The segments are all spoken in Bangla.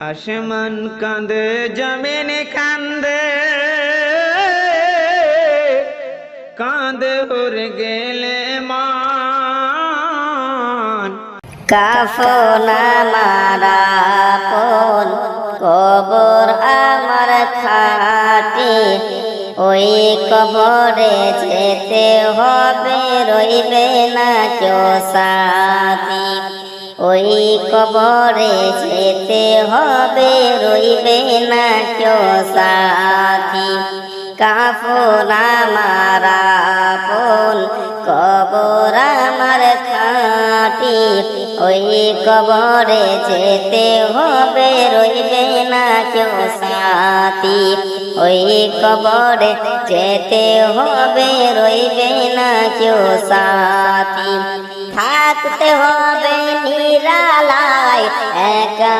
আসমান কাঁদে জমিন কান্দে, কাঁদে উড়ে গেলে মান। কাফন আমার আপন, কবর আমার খাটি, ওই কবরে যেতে হবে, রইবে না কেউ সাথী। ওই কবরে যেতে হবে, রইবে না কেউ সাথী। কাফন আমার আপন, কবর আমার খাটি, ওই কবরে যেতে হবে, রইবে না কেউ সাথী। ওই কবরে যেতে হবে, রইবে না কেউ সাথী। থাকতে হবে নিরালায়, একা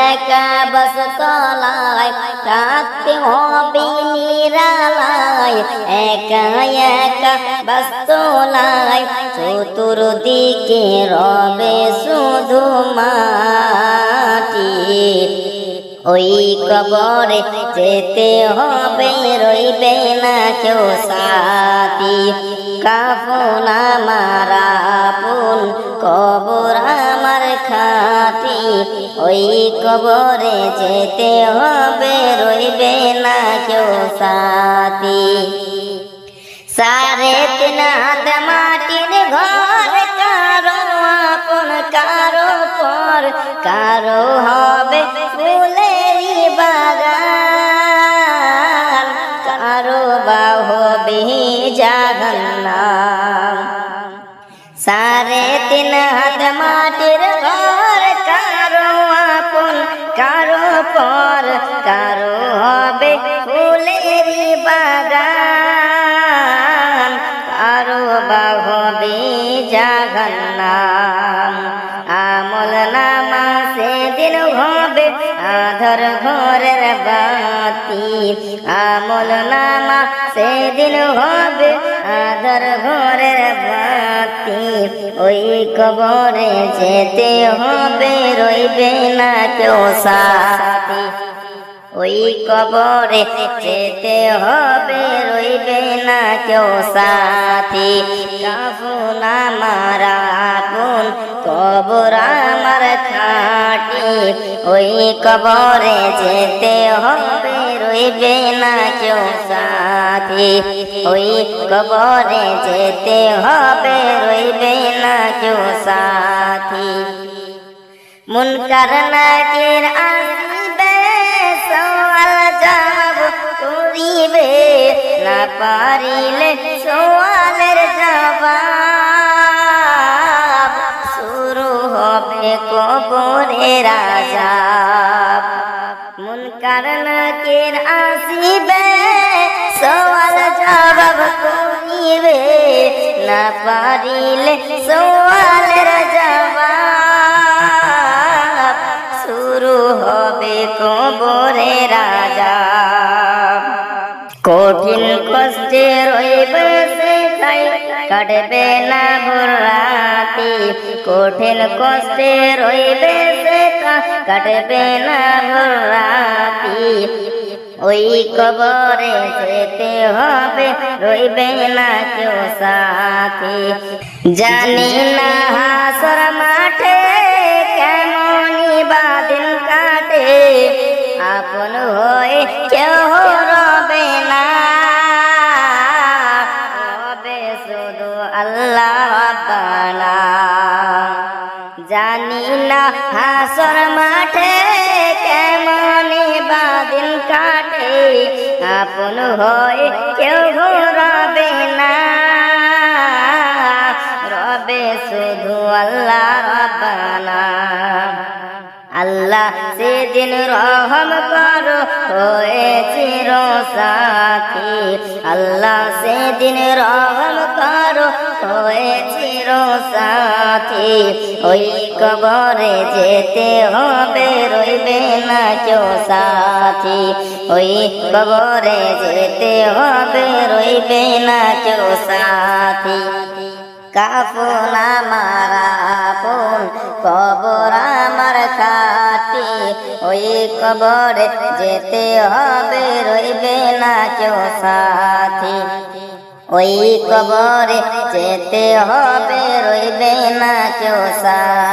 একা বস তলায়। থাকতে হবে নিরালায়, একা একা বস তলায়। চতুর্দিকে রবে শুধু মাটি, ওই কবরে যেতে হবে, রইবে না কেউ সাথী। কাফন আমার আপন, কবর আমার খাটি, ওই কবরে যেতে হবে, রইবে না কেউ সাথী। 3.5 হাত মাটির ঘর, কারো আপন কারো পর, কারো হবে ফুলেরই বাগান, কারো বা হবে জাহান্নাম। 3.5 হাত মাটির ঘর, কারো আপন কারো পর, কারো হবে ফুলেরই বাগান, কারো বা হবে জাহান্নাম। আমল নামা সেদিন হবে আধার ঘরের বাতি, আমল নামা সেদিন হবে আধার ঘরের বাতি। ওই কবরে যেতে হবে, রইবে না কেউ সাথী। ওই কবরে যেতে হবে, রইবে না কেউ সাথী। কাফন আমার আপন, কবর আমার খাটি, ওই কবরে যেতে হবে, রইবে না কেউ সাথী। ওই কবরে যেতে হবে, রইবে না কেউ সাথী। মুনকার নাকির আসিবে, সওয়াল জবাব করিবে, না পারিলে সওয়ালের জবাব, শুরু হবে কবরের আযাব। মুনকার নাকির আসিবে, সওয়াল জবাব করিবে, না পারিলে সওয়ালের জবাব, শুরু হবে কবরের আযাব। কঠিন কষ্টে রইবে সেথায়, কাটবে না ভোর রাতি। কঠিন কষ্টে রইবে সেথায়, কাটবে না ভোর রাতি। ওই কবরে যেতে হবে, রইবে না কেউ সাথী। জানি না হাসর মাঠে কেমনই বা দিন কাটে, আপন হয়ে কেউ রবে না, রবে শুধু আল্লাহ রাব্বানা। জানি না হাসর মাঠে কেমনই বা দিন কাটে, আপন হয়ে কেউ রবে না, রবে শুধু আল্লাহ রাব্বানা। আল্লাহ সেদিন রহম করো হয়ে চির সাথী, আল্লাহ সেদিন রহম করো হয়ে চির সাথী। ওই কবরে যেতে হবে, রইবে না কেউ সাথী। ওই কবরে যেতে হবে, রইবে না কেউ সাথী। কাফন আমার আপন কবর আমার খাটি ওই কবরে যেতে হবে রইবে না কেউ সাথী ওই কবরে যেতে হবে রইবে না কেউ সাথী